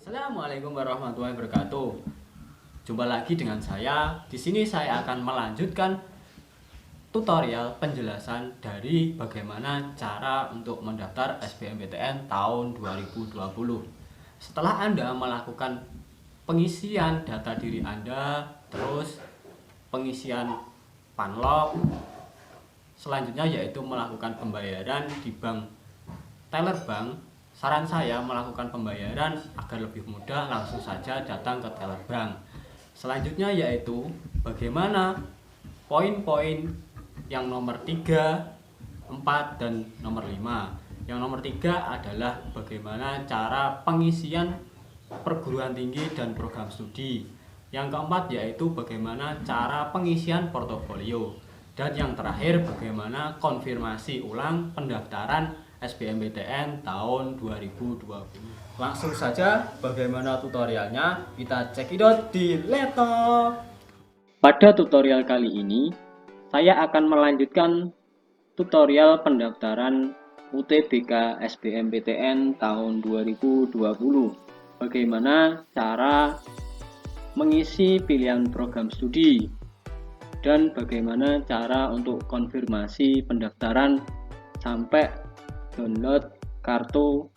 Assalamualaikum warahmatullahi wabarakatuh. Jumpa lagi dengan saya. Di sini saya akan melanjutkan tutorial penjelasan dari bagaimana cara untuk mendaftar SBMPTN tahun 2020. Setelah Anda melakukan pengisian data diri Anda, terus pengisian panlog, selanjutnya yaitu melakukan pembayaran di bank teller bank. Saran saya melakukan pembayaran agar lebih mudah, langsung saja datang ke teller bank. Selanjutnya yaitu bagaimana poin-poin yang nomor 3, 4, dan nomor 5. Yang nomor 3 adalah bagaimana cara pengisian perguruan tinggi dan program studi. Yang keempat yaitu bagaimana cara pengisian portofolio. Dan yang terakhir bagaimana konfirmasi ulang pendaftaran SBMPTN tahun 2020. Langsung saja bagaimana tutorialnya, kita cekidot di laptop. Pada tutorial kali ini saya akan melanjutkan tutorial pendaftaran UTBK SBMPTN tahun 2020. Bagaimana cara mengisi pilihan program studi dan bagaimana cara untuk konfirmasi pendaftaran sampai download kartu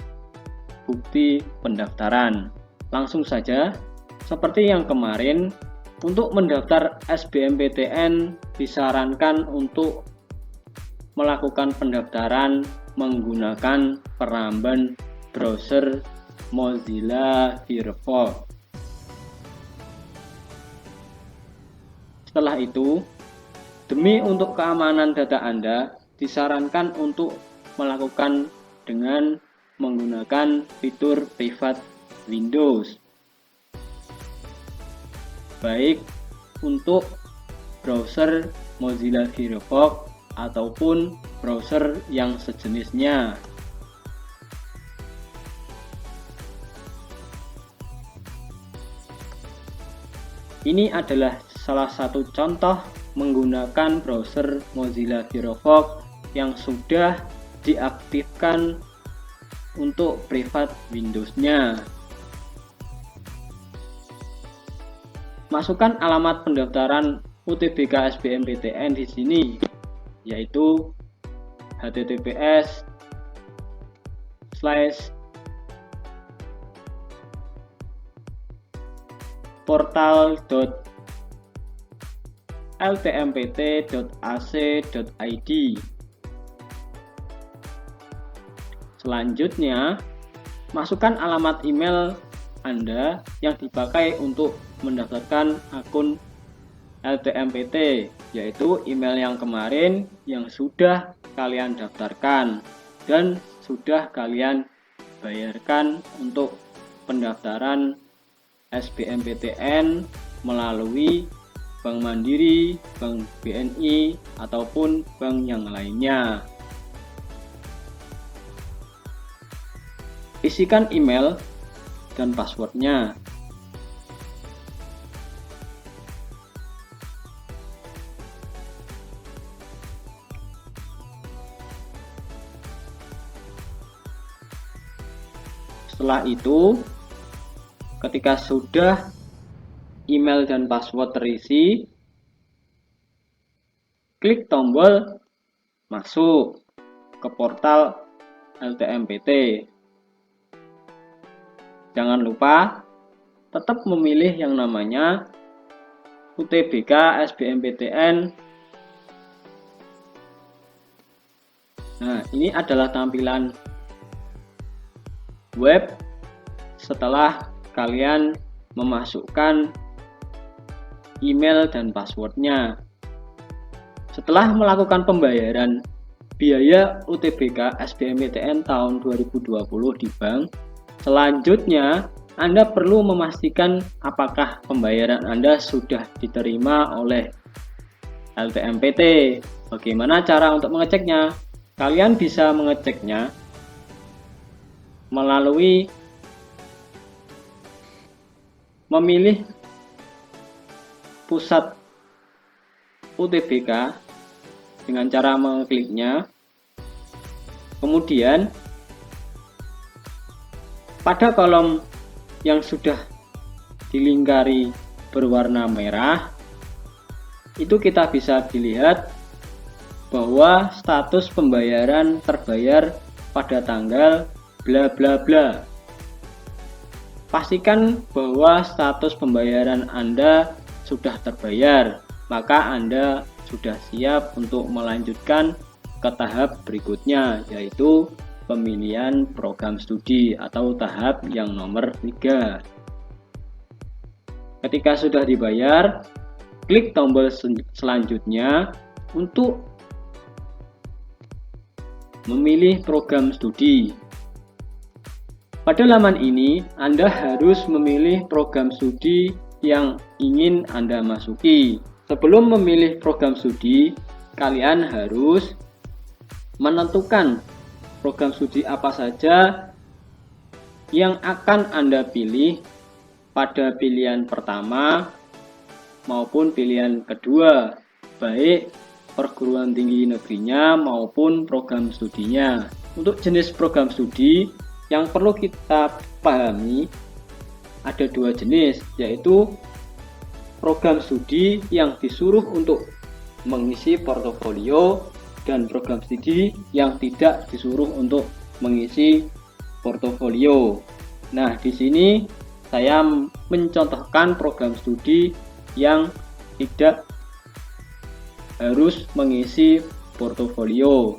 bukti pendaftaran. Langsung saja, seperti yang kemarin, untuk mendaftar SBMPTN disarankan untuk melakukan pendaftaran menggunakan peramban browser Mozilla Firefox. Setelah itu, demi untuk keamanan data Anda, disarankan untuk melakukan dengan menggunakan fitur private Windows, baik untuk browser Mozilla Firefox ataupun browser yang sejenisnya. Ini adalah salah satu contoh menggunakan browser Mozilla Firefox yang sudah diaktifkan untuk private Windows-nya. Masukkan alamat pendaftaran UTBK SBMPTN di sini, yaitu https://portal.ltmpt.ac.id. Selanjutnya, masukkan alamat email Anda yang dipakai untuk mendaftarkan akun LTMPT, yaitu email yang kemarin yang sudah kalian daftarkan dan sudah kalian bayarkan untuk pendaftaran SBMPTN melalui Bank Mandiri, Bank BNI, ataupun bank yang lainnya. Isikan email dan passwordnya. Setelah itu, ketika sudah email dan password terisi, klik tombol masuk ke portal LTMPT. Jangan lupa tetap memilih yang namanya UTBK SBMPTN. Nah, ini adalah tampilan web setelah kalian memasukkan email dan passwordnya. Setelah melakukan pembayaran biaya UTBK SBMPTN tahun 2020 di bank, selanjutnya Anda perlu memastikan apakah pembayaran Anda sudah diterima oleh LTMPT. Bagaimana cara untuk mengeceknya? Kalian bisa mengeceknya melalui memilih pusat UTBK dengan cara mengkliknya. Kemudian pada kolom yang sudah dilingkari berwarna merah, itu kita bisa dilihat bahwa status pembayaran terbayar pada tanggal bla bla bla. Pastikan bahwa status pembayaran Anda sudah terbayar, maka Anda sudah siap untuk melanjutkan ke tahap berikutnya, yaitu pemilihan program studi atau tahap yang nomor 3. Ketika sudah dibayar, klik tombol selanjutnya untuk memilih program studi. Pada laman ini, Anda harus memilih program studi yang ingin Anda masuki. Sebelum memilih program studi, kalian harus menentukan program studi apa saja yang akan Anda pilih pada pilihan pertama maupun pilihan kedua, baik perguruan tinggi negerinya maupun program studinya. Untuk jenis program studi yang perlu kita pahami ada 2 jenis, yaitu program studi yang disuruh untuk mengisi portofolio dan program studi yang tidak disuruh untuk mengisi portofolio. Nah, di sini saya mencontohkan program studi yang tidak harus mengisi portofolio.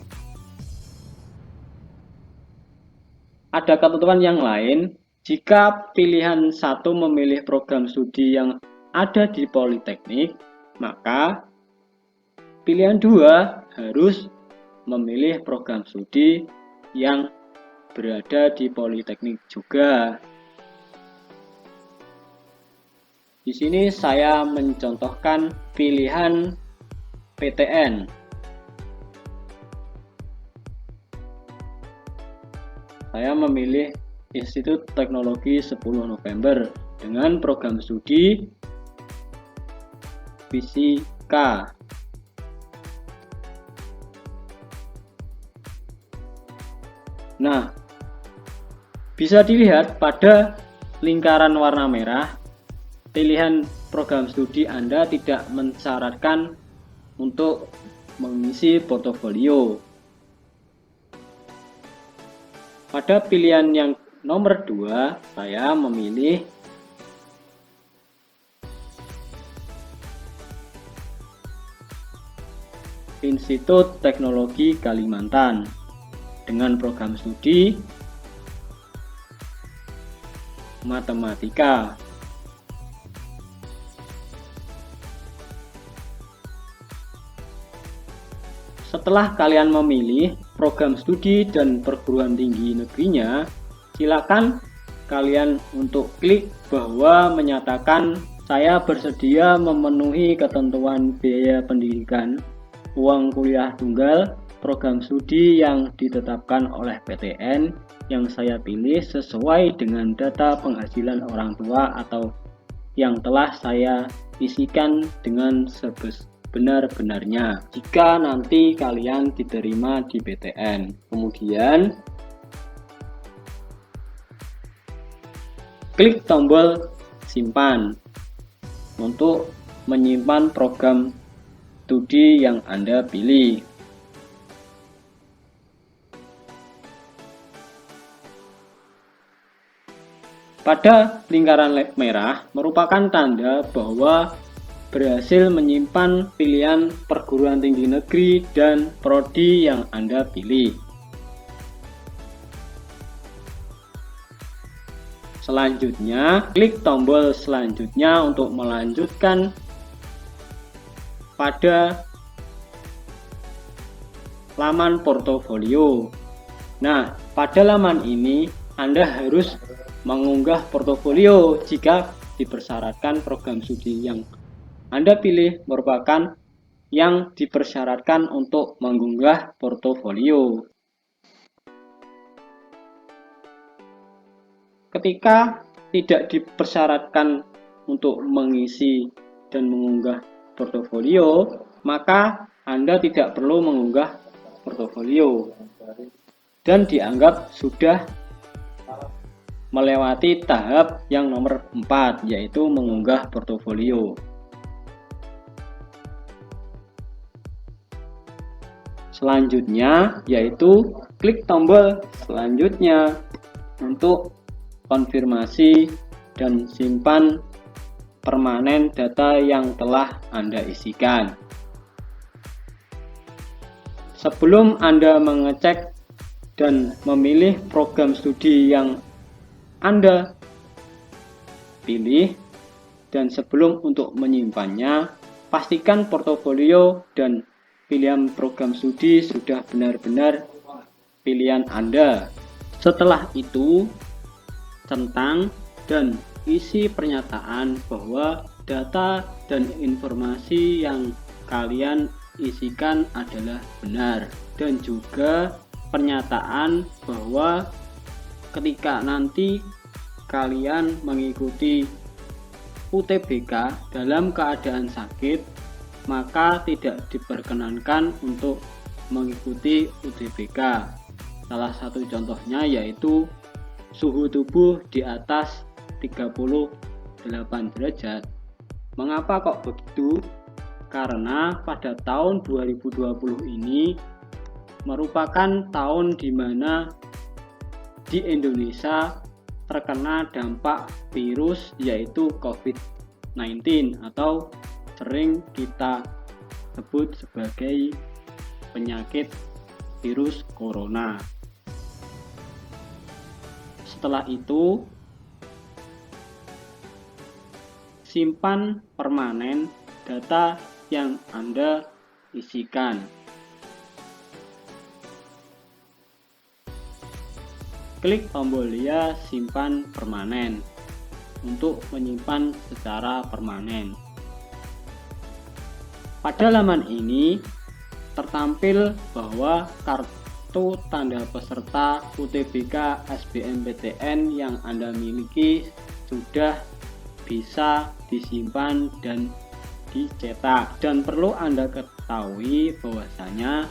Ada ketentuan yang lain, jika pilihan 1 memilih program studi yang ada di Politeknik, maka pilihan 2 harus memilih program studi yang berada di Politeknik juga. Di sini saya mencontohkan pilihan PTN. Saya memilih Institut Teknologi 10 November dengan program studi fisika. Nah, bisa dilihat pada lingkaran warna merah, pilihan program studi Anda tidak mensyaratkan untuk mengisi portofolio. Pada pilihan yang nomor 2, saya memilih Institut Teknologi Kalimantan dengan program studi matematika. Setelah kalian memilih program studi dan perguruan tinggi negerinya, silakan kalian untuk klik bahwa menyatakan saya bersedia memenuhi ketentuan biaya pendidikan, uang kuliah tunggal, program studi yang ditetapkan oleh PTN yang saya pilih sesuai dengan data penghasilan orang tua atau yang telah saya isikan dengan benar-benarnya jika nanti kalian diterima di PTN. Kemudian klik tombol simpan untuk menyimpan program studi yang Anda pilih. Pada lingkaran merah merupakan tanda bahwa berhasil menyimpan pilihan perguruan tinggi negeri dan prodi yang Anda pilih. Selanjutnya, klik tombol selanjutnya untuk melanjutkan pada laman portofolio. Nah, pada laman ini Anda harus mengunggah portofolio jika dipersyaratkan program studi yang Anda pilih merupakan yang dipersyaratkan untuk mengunggah portofolio. Ketika tidak dipersyaratkan untuk mengisi dan mengunggah portofolio, maka Anda tidak perlu mengunggah portofolio dan dianggap sudah melewati tahap yang nomor 4, yaitu mengunggah portofolio. Selanjutnya yaitu klik tombol selanjutnya untuk konfirmasi dan simpan permanen data yang telah Anda isikan. Sebelum Anda mengecek dan memilih program studi yang Anda pilih, dan sebelum untuk menyimpannya, pastikan portofolio dan pilihan program studi sudah benar-benar pilihan Anda. Setelah itu, centang dan isi pernyataan bahwa data dan informasi yang kalian isikan adalah benar, dan juga pernyataan bahwa ketika nanti kalian mengikuti UTBK dalam keadaan sakit, maka tidak diperkenankan untuk mengikuti UTBK. Salah satu contohnya yaitu suhu tubuh di atas 38 derajat. Mengapa kok begitu? Karena pada tahun 2020 ini merupakan tahun di mana di Indonesia terkena dampak virus yaitu COVID-19 atau sering kita sebut sebagai penyakit virus corona. Setelah itu, simpan permanen data yang Anda isikan. Klik tombol ya simpan permanen untuk menyimpan secara permanen. Pada laman ini tertampil bahwa kartu tanda peserta UTBK SBMPTN yang Anda miliki sudah bisa disimpan dan dicetak, dan perlu Anda ketahui bahwasanya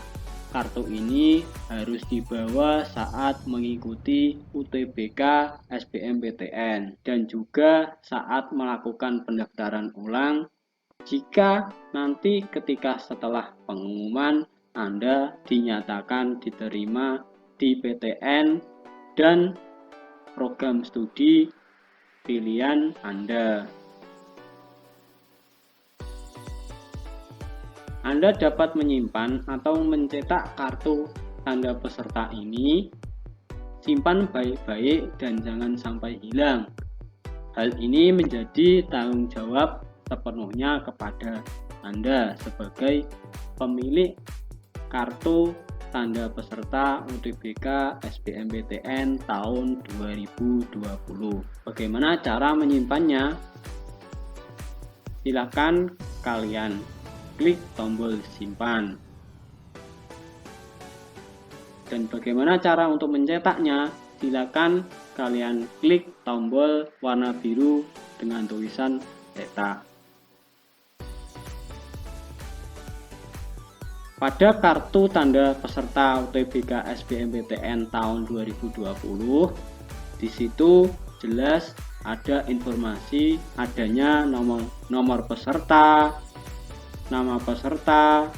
kartu ini harus dibawa saat mengikuti UTBK SBMPTN dan juga saat melakukan pendaftaran ulang jika nanti ketika setelah pengumuman Anda dinyatakan diterima di PTN dan program studi pilihan Anda. Anda dapat menyimpan atau mencetak kartu tanda peserta ini. Simpan baik-baik dan jangan sampai hilang. Hal ini menjadi tanggung jawab sepenuhnya kepada Anda sebagai pemilik kartu tanda peserta UTBK SBMPTN tahun 2020. Bagaimana cara menyimpannya? Silakan kalian klik tombol simpan. Dan bagaimana cara untuk mencetaknya? Silakan kalian klik tombol warna biru dengan tulisan cetak. Pada kartu tanda peserta UTBK SBMPTN tahun 2020, di situ jelas ada informasi adanya nomor peserta, nama peserta,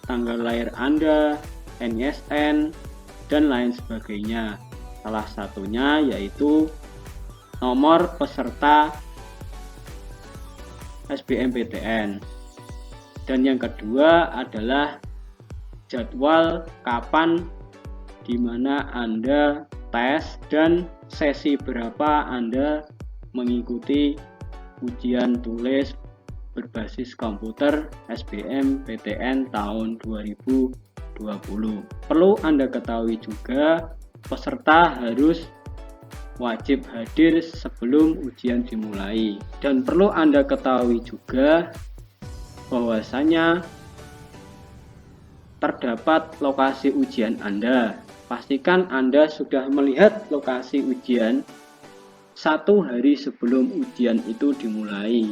tanggal lahir Anda, NISN, dan lain sebagainya. Salah satunya yaitu nomor peserta SBMPTN. Dan yang kedua adalah jadwal kapan di mana Anda tes dan sesi berapa Anda mengikuti ujian tulis berbasis komputer SBMPTN tahun 2020. Perlu Anda ketahui juga, peserta harus wajib hadir sebelum ujian dimulai. Dan perlu Anda ketahui juga bahwasanya terdapat lokasi ujian Anda. Pastikan Anda sudah melihat lokasi ujian 1 hari sebelum ujian itu dimulai.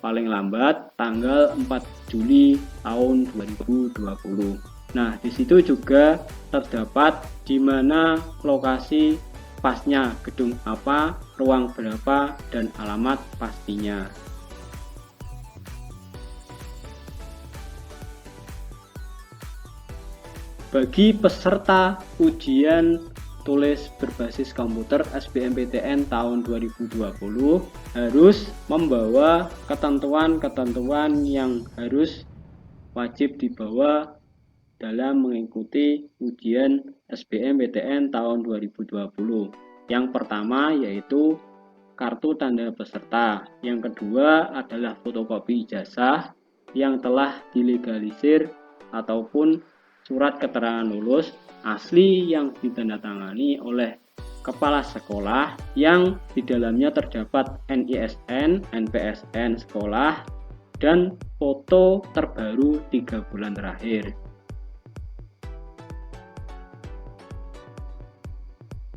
Paling lambat tanggal 4 Juli tahun 2020. Nah, di situ juga terdapat di mana lokasi pasnya gedung apa, ruang berapa, dan alamat pastinya. Bagi peserta ujian tulis berbasis komputer SBMPTN tahun 2020 harus membawa ketentuan-ketentuan yang harus wajib dibawa dalam mengikuti ujian SBMPTN tahun 2020. Yang pertama yaitu kartu tanda peserta. Yang kedua adalah fotokopi ijazah yang telah dilegalisir ataupun surat keterangan lulus asli yang ditandatangani oleh kepala sekolah yang di dalamnya terdapat NISN, NPSN sekolah, dan foto terbaru 3 bulan terakhir.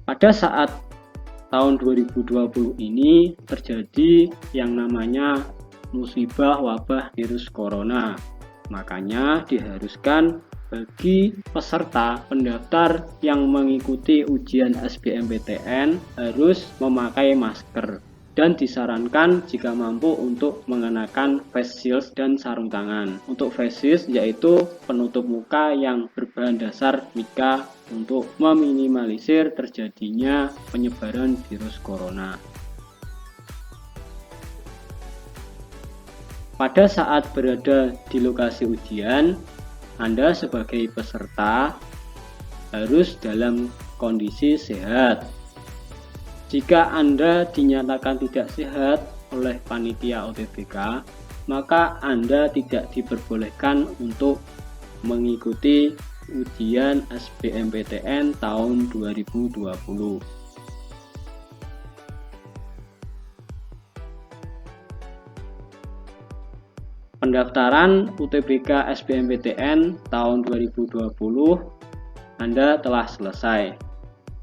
Pada saat tahun 2020 ini terjadi yang namanya musibah wabah virus corona. Makanya diharuskan bagi peserta pendaftar yang mengikuti ujian SBMPTN harus memakai masker dan disarankan jika mampu untuk mengenakan face shield dan sarung tangan. Untuk face shield yaitu penutup muka yang berbahan dasar mika untuk meminimalisir terjadinya penyebaran virus corona. Pada saat berada di lokasi ujian, Anda sebagai peserta harus dalam kondisi sehat. Jika Anda dinyatakan tidak sehat oleh panitia UTBK, maka Anda tidak diperbolehkan untuk mengikuti ujian SBMPTN tahun 2020. Pendaftaran UTBK SBMPTN tahun 2020 Anda telah selesai.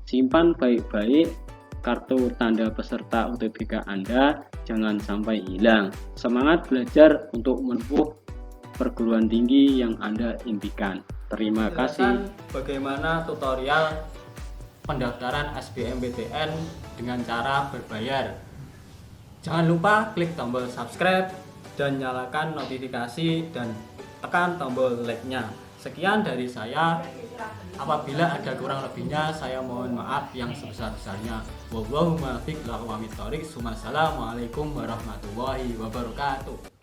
Simpan baik-baik kartu tanda peserta UTBK Anda, jangan sampai hilang. Semangat belajar untuk menempuh perguruan tinggi yang Anda impikan. Terima kasih. Bagaimana tutorial pendaftaran SBMPTN dengan cara berbayar? Jangan lupa klik tombol subscribe dan nyalakan notifikasi dan tekan tombol like-nya. Sekian dari saya. Apabila ada kurang lebihnya, saya mohon maaf yang sebesar-besarnya. Wassalamualaikum warahmatullahi wabarakatuh.